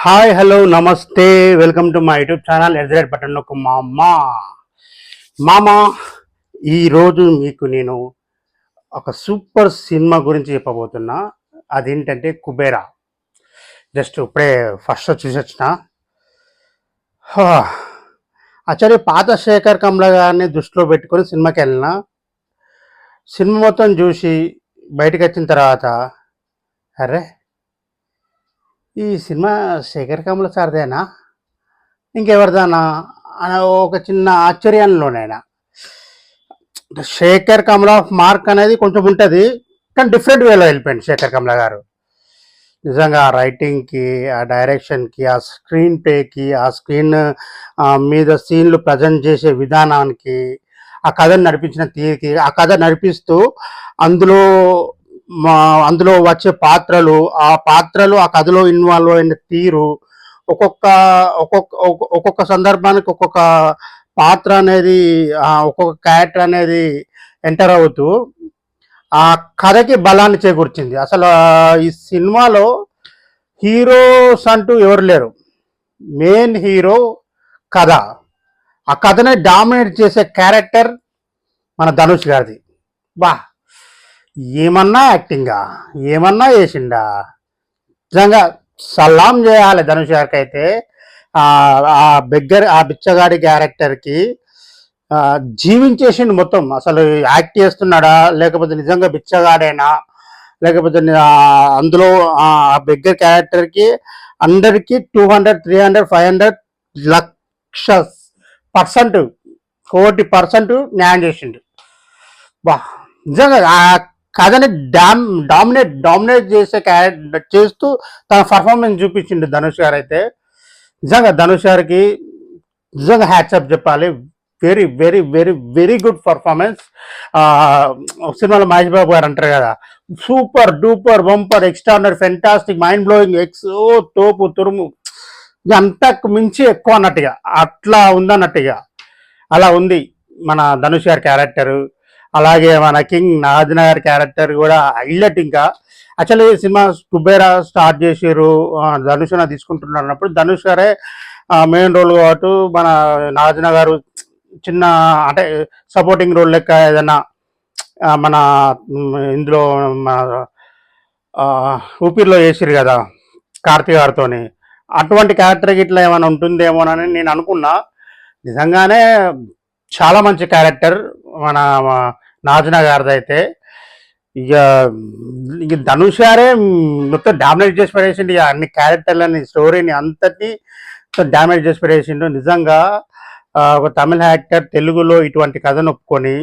Hi hello నమస్తే welcome to my YouTube channel edged button ఒక మామ ఈరోజు మీకు నేను ఒక సూపర్ సినిమా గురించి చెప్పబోతున్నా. అదేంటంటే కుబేరా. జస్ట్ ఇప్పుడే ఫస్ట్ చూసి వచ్చిన. యాక్చువల్లీ పాత శేఖర్ కమ్ల గారిని దృష్టిలో పెట్టుకొని సినిమాకి వెళ్ళిన. సినిమా మొత్తం చూసి బయటకు వచ్చిన తర్వాత అరే ఈ సినిమా శేఖర్ కమల సార్దేనా ఇంకెవరిదానా అని ఒక చిన్న ఆశ్చర్యంలోనైనా. శేఖర్ కమల మార్క్ అనేది కొంచెం ఉంటుంది, కానీ డిఫరెంట్ వేలో వెళ్ళిపోయింది శేఖర్ కమల గారు. నిజంగా ఆ రైటింగ్కి, ఆ డైరెక్షన్కి, ఆ స్క్రీన్ ప్లేకి, ఆ స్క్రీన్ మీద సీన్లు ప్రజెంట్ చేసే విధానానికి, ఆ కథను నడిపించిన తీరుకి, ఆ కథ నడిపిస్తూ అందులో అందులో వచ్చే పాత్రలు, ఆ కథలో ఇన్వాల్వ్ అయిన తీరు, ఒక్కొక్క ఒక్కొక్క ఒక్కొక్క సందర్భానికి ఒక్కొక్క పాత్ర అనేది, ఒక్కొక్క క్యారెక్టర్ అనేది ఎంటర్ అవుతూ ఆ కథకి బలాన్ని చేకూర్చింది. అసలు ఈ సినిమాలో హీరోస్ అంటూ ఎవరు లేరు. మెయిన్ హీరో కథ. ఆ కథనే డామినేట్ చేసే క్యారెక్టర్ మన ధనుష్ గారిది. బా, ఏమన్నా యాక్టింగా, ఏమన్నా చేసిండా. నిజంగా సలాం చేయాలి ధనుష్ గారికి అయితే. ఆ బిచ్చగాడి క్యారెక్టర్కి జీవించేసిండు మొత్తం. అసలు యాక్ట్ చేస్తున్నాడా, లేకపోతే నిజంగా బిచ్చగాడేనా, లేకపోతే అందులో ఆ బెగ్గర్ క్యారెక్టర్కి అందరికి 200, 300, 500 లక్ష % కోటి% న్యాయం చేసిండు. బా, నిజంగా ఆ కథని డామినేట్ చేసే క్యారెక్టర్ చేస్తూ తన పర్ఫార్మెన్స్ చూపించిండు ధనుష్ గారు అయితే. నిజంగా ధనుష్ గారికి నిజంగా హ్యాట్సాప్ చెప్పాలి. Very very very very good performance. సినిమాలో మహేష్ బాబు గారు అంటారు కదా, super duper bumper extraordinary fantastic mind blowing తోపు తురుము, అంతకు మించి ఎక్కువ అన్నట్టుగా, అట్లా ఉందన్నట్టుగా అలా ఉంది మన ధనుష్ గారి క్యారెక్టరు. అలాగే మన కింగ్ నాగార్జున గారి క్యారెక్టర్ కూడా హైలైట్. ఇంకా యాక్చువల్లీ సినిమా కుబేరా స్టార్ట్ చేసారు, ధనుష్ తీసుకుంటున్నారు అన్నప్పుడు ధనుష్ గారే మెయిన్ రోల్ కాబట్టి మన నాగార్జున గారు చిన్న అంటే సపోర్టింగ్ రోల్ లెక్క ఏదైనా మన ఇందులో ఊపిరిలో వేసిరు కదా కార్తీక్ గారితో, అటువంటి క్యారెక్టర్ ఇట్లా ఏమైనా ఉంటుందేమోనని నేను అనుకున్నా. నిజంగానే చాలా మంచి క్యారెక్టర్ మన నాగార్జున గారిది అయితే. ఇక ఇక ధనుష్ గారే మొత్తం డామినేట్ చేసి పడేసిండు. ఇక అన్ని క్యారెక్టర్లని, స్టోరీని అంతటి డామినేట్ చేసి పడేసిండు. నిజంగా ఒక తమిళ యాక్టర్ తెలుగులో ఇటువంటి కథను ఒప్పుకొని,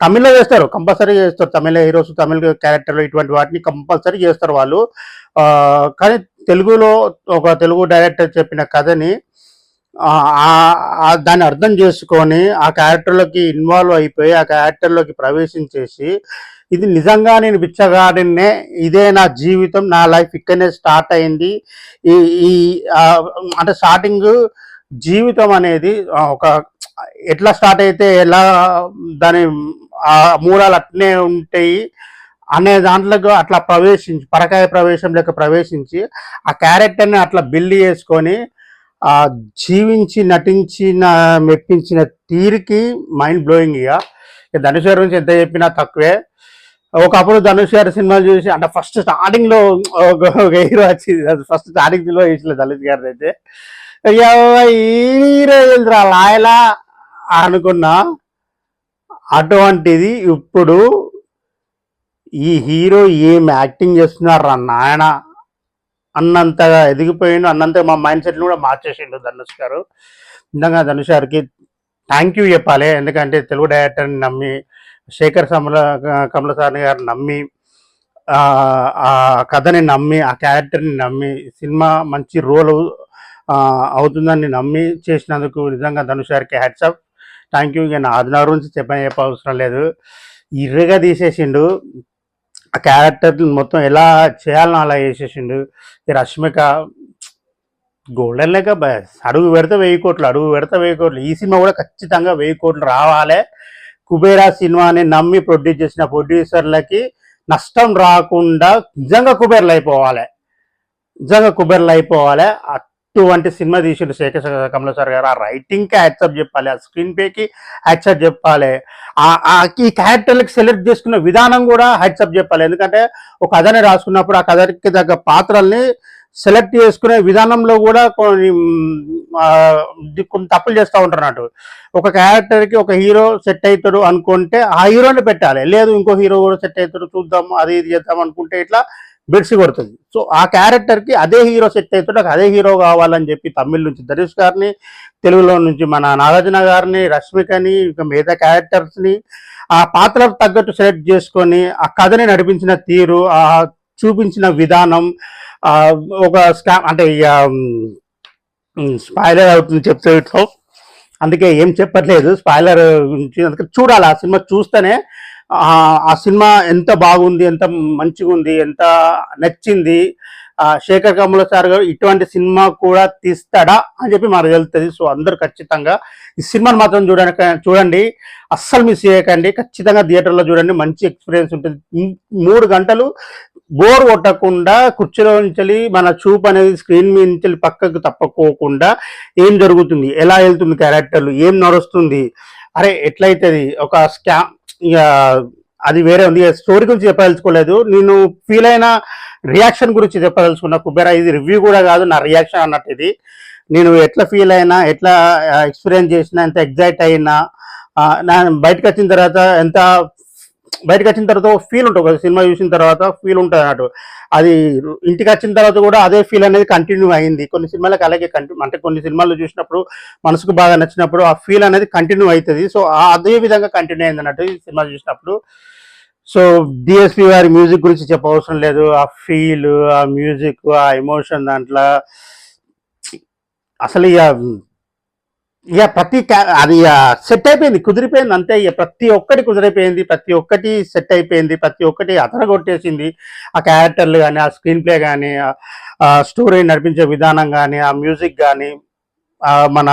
తమిళ్లో చేస్తారు, కంపల్సరీ చేస్తారు. తమిళ హీరోస్, తమిళ క్యారెక్టర్లో ఇటువంటి వాటిని కంపల్సరీ చేస్తారు వాళ్ళు. కానీ తెలుగులో ఒక తెలుగు డైరెక్టర్ చెప్పిన కథని దాన్ని అర్థం చేసుకొని ఆ క్యారెక్టర్లోకి ఇన్వాల్వ్ అయిపోయి ఆ క్యారెక్టర్లోకి ప్రవేశించేసి, ఇది నిజంగా నేను బిచ్చగాడినే, ఇదే నా జీవితం, నా లైఫ్ ఇక్కడనే స్టార్ట్ అయింది. ఈ అంటే స్టార్టింగ్ జీవితం అనేది ఒక ఎట్లా స్టార్ట్ అయితే ఎలా దాని ఆ మూలాలు అట్నే ఉంటాయి అనే దాంట్లోకి అట్లా పరకాయ ప్రవేశం లెక్క ప్రవేశించి ఆ క్యారెక్టర్ని అట్లా బిల్డ్ చేసుకొని జీవించి నటించిన మెప్పించిన తీరికి మైండ్ బ్లోయింగ్. ఇక ధనుష్ గారి గురించి ఎంత చెప్పినా తక్కువే. ఒకప్పుడు ధనుష్ గారి సినిమాలు చూసి అంటే ఫస్ట్ స్టార్టింగ్ లో ఒక హీరో వచ్చింది, ఫస్ట్ స్టార్టింగ్ లో వేసిన ధనుష్ గారిది అయితే హీరో లాయలా అనుకున్నా. అటువంటిది ఇప్పుడు ఈ హీరో ఏం యాక్టింగ్ చేస్తున్నారా నాయన అన్నంతగా ఎదిగిపోయిండు, అన్నంతగా మా మైండ్ సెట్ని కూడా మార్చేసిండు ధనుష్ గారు. నిజంగా ధనుష్ గారికి థ్యాంక్ యూ చెప్పాలి. ఎందుకంటే తెలుగు డైరెక్టర్ని నమ్మి, శేఖర్ కమల సార్ గారు నమ్మి, ఆ కథని నమ్మి, ఆ క్యారెక్టర్ని నమ్మి, సినిమా మంచి రోల్ అవుతుందని నమ్మి చేసినందుకు నిజంగా ధనుష్ గారికి హ్యాట్సాప్, థ్యాంక్ యూ. ఇక నా ఆదినారు నుంచి చెప్పవసరం లేదు. ఇర్రగా తీసేసిండు, ఆ క్యారెక్టర్ మొత్తం ఎలా చేయాలని అలా చేసేసిండు. ఈ రష్మిక గోల్డెన్ లెక్క అడుగు పెడితే 1000 కోట్లు, అడుగు పెడితే 1000 కోట్లు. ఈ సినిమా కూడా ఖచ్చితంగా 1000 కోట్లు రావాలి. కుబేరా సినిమాని నమ్మి ప్రొడ్యూస్ చేసిన ప్రొడ్యూసర్లకి నష్టం రాకుండా నిజంగా కుబేర్లు అయిపోవాలి, నిజంగా కుబేర్లు అయిపోవాలి. ఎటువంటి సినిమా తీసిండు శేఖర్ కమల సార్ గారు. ఆ రైటింగ్కి హ్యాట్సప్ చెప్పాలి, ఆ స్క్రీన్ ప్లేకి హ్యాట్సప్ చెప్పాలి, ఈ క్యారెక్టర్లకు సెలెక్ట్ చేసుకున్న విధానం కూడా హ్యాట్సప్ చెప్పాలి. ఎందుకంటే ఒక కథని రాసుకున్నప్పుడు ఆ కథకి తగ్గ పాత్రల్ని సెలెక్ట్ చేసుకునే విధానంలో కూడా కొన్ని తప్పులు చేస్తూ ఉంటారు అన్నట్టు. ఒక క్యారెక్టర్కి ఒక హీరో సెట్ అవుతాడు అనుకుంటే ఆ హీరోని పెట్టాలి, లేదు ఇంకో హీరో కూడా సెట్ అవుతాడు చూద్దాం అది ఇది చేద్దాం అనుకుంటే ఇట్లా బెడ్సి కొడుతుంది. సో ఆ క్యారెక్టర్కి అదే హీరో సెట్ అవుతాడు, అదే హీరో కావాలని చెప్పి తమిళ నుంచి ధనుష్ గారిని, తెలుగులో నుంచి మన నాగార్జున గారిని, రష్మికని, ఇక మిగతా క్యారెక్టర్స్ని ఆ పాత్రకు తగ్గట్టు సెలెక్ట్ చేసుకొని ఆ కథని నడిపించిన తీరు, ఆ చూపించిన విధానం, ఒక స్కామ్ అంటే ఇక స్పాయిలర్ అవుతుంది చెప్తే ఇట్లా, అందుకే ఏం చెప్పట్లేదు స్పాయిలర్ గురించి. అందుకే చూడాలి, ఆ సినిమా చూస్తేనే ఆ సినిమా ఎంత బాగుంది, ఎంత మంచిగా ఉంది, ఎంత నచ్చింది, శేఖర్ కమల సార్ గారు ఇటువంటి సినిమా కూడా తీస్తాడా అని చెప్పి మనకు తెలుస్తుంది. సో అందరూ ఖచ్చితంగా ఈ సినిమాని మాత్రం చూడండి, అస్సలు మిస్ చేయకండి, ఖచ్చితంగా థియేటర్లో చూడండి, మంచి ఎక్స్పీరియన్స్ ఉంటుంది. 3 గంటలు బోర్ కొట్టకుండా కుర్చీలో నుంచి మన చూపు అనేది స్క్రీన్ మీద నుంచి పక్కకు తప్పకోకుండా ఏం జరుగుతుంది, ఎలా వెళ్తుంది క్యారెక్టర్లు, ఏం నడుస్తుంది, అరే ఎట్లయితుంది, ఒక స్కామ్, ఇక అది వేరే ఉంది. స్టోరీ గురించి చెప్పదలుచుకోలేదు, నేను ఫీల్ అయిన రియాక్షన్ గురించి చెప్పదలుచుకున్నా. కుబేరా ఇది రివ్యూ కూడా కాదు, నా రియాక్షన్ అన్నట్టు. ఇది నేను ఎట్లా ఫీల్ అయినా, ఎట్లా ఎక్స్పీరియన్స్ చేసినా, ఎంత ఎగ్జైట్ అయినా, బయటకు వచ్చిన తర్వాత ఫీల్ ఉంటుంది, ఒక సినిమా చూసిన తర్వాత ఫీల్ ఉంటుంది అన్నట్టు. అది ఇంటికి వచ్చిన తర్వాత కూడా అదే ఫీల్ అనేది కంటిన్యూ అయింది. కొన్ని సినిమాలకు అలాగే అంటే కొన్ని సినిమాలు చూసినప్పుడు మనసుకు బాగా నచ్చినప్పుడు ఆ ఫీల్ అనేది కంటిన్యూ అవుతుంది. సో అదే విధంగా కంటిన్యూ అయింది అన్నట్టు ఈ సినిమా చూసినప్పుడు. సో డిఎస్పి గారి మ్యూజిక్ గురించి చెప్పవసరం లేదు, ఆ ఫీల్, ఆ మ్యూజిక్, ఆ ఎమోషన్ దాంట్లో అసలు ఇక అది సెట్ అయిపోయింది, కుదిరిపోయింది అంతే. ఇక ప్రతి ఒక్కటి కుదిరిపోయింది, ప్రతి ఒక్కటి సెట్ అయిపోయింది, ప్రతి ఒక్కటి అదరగొట్టేసింది. ఆ క్యారెక్టర్లు కానీ, ఆ స్క్రీన్ ప్లే కానీ, ఆ స్టోరీ నడిపించే విధానం కానీ, ఆ మ్యూజిక్ కానీ, మన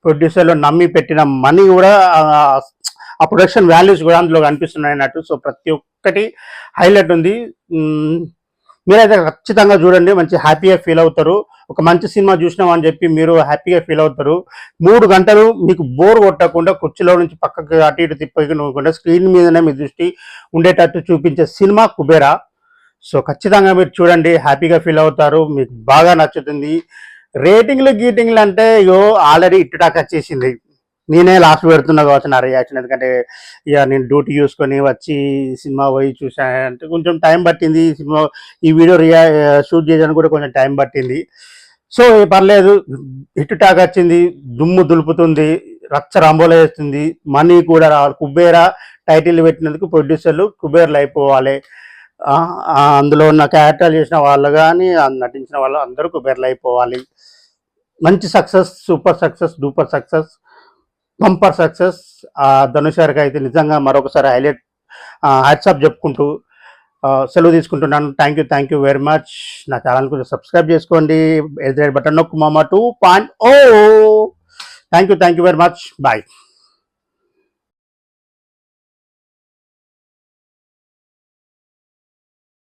ప్రొడ్యూసర్లు నమ్మి పెట్టిన మనీ కూడా, ఆ ప్రొడక్షన్ వాల్యూస్ కూడా అందులో కనిపిస్తున్నాయి అన్నట్టు. సో ప్రతి ఒక్కటి హైలైట్ ఉంది. మీరైతే ఖచ్చితంగా చూడండి, మంచి హ్యాపీగా ఫీల్ అవుతారు. ఒక మంచి సినిమా చూసినామని చెప్పి మీరు హ్యాపీగా ఫీల్ అవుతారు. 3 గంటలు మీకు బోర్ కొట్టకుండా కుర్చీలో నుంచి పక్కకు అటు ఇటు తిప్పకుండా స్క్రీన్ మీదనే మీ దృష్టి ఉండేటట్టు చూపించే సినిమా కుబేరా. సో ఖచ్చితంగా మీరు చూడండి, హ్యాపీగా ఫీల్ అవుతారు, మీకు బాగా నచ్చుతుంది. గీటింగ్లు అంటే ఆల్రెడీ ఇట్టుటాక్ వచ్చేసింది, నేనే లాస్ట్ పెడుతున్నా కావచ్చు నా రియాక్షన్. ఎందుకంటే ఇక నేను డ్యూటీ చూసుకొని వచ్చి సినిమా పోయి చూసానంటే కొంచెం టైం పట్టింది, ఈ వీడియో షూట్ చేయడానికి కూడా కొంచెం టైం పట్టింది. సో పర్లేదు, హిట్ టాక్ వచ్చింది, దుమ్ము దులుపుతుంది, రచ్చ రంబోలో వేస్తుంది, మనీ కూడా రావాలి. కుబేరా టైటిల్ పెట్టినందుకు ప్రొడ్యూసర్లు కుబేర్లు అయిపోవాలి. అందులో ఉన్న క్యారెక్టర్ చేసిన వాళ్ళు కానీ నటించిన వాళ్ళు అందరూ కుబేర్లు అయిపోవాలి. మంచి success, super success, duper success, bumper success. Dhanush గారికి అయితే నిజంగా మరొకసారి హ్యాట్సాప్ చెప్పుకుంటూ సెలవు తీసుకుంటున్నాను. Thank you very much. నా ఛానల్ కొంచెం సబ్స్క్రైబ్ చేసుకోండి, బటన్ నొక్కు మామ 2.0. Thank you very much. Bye.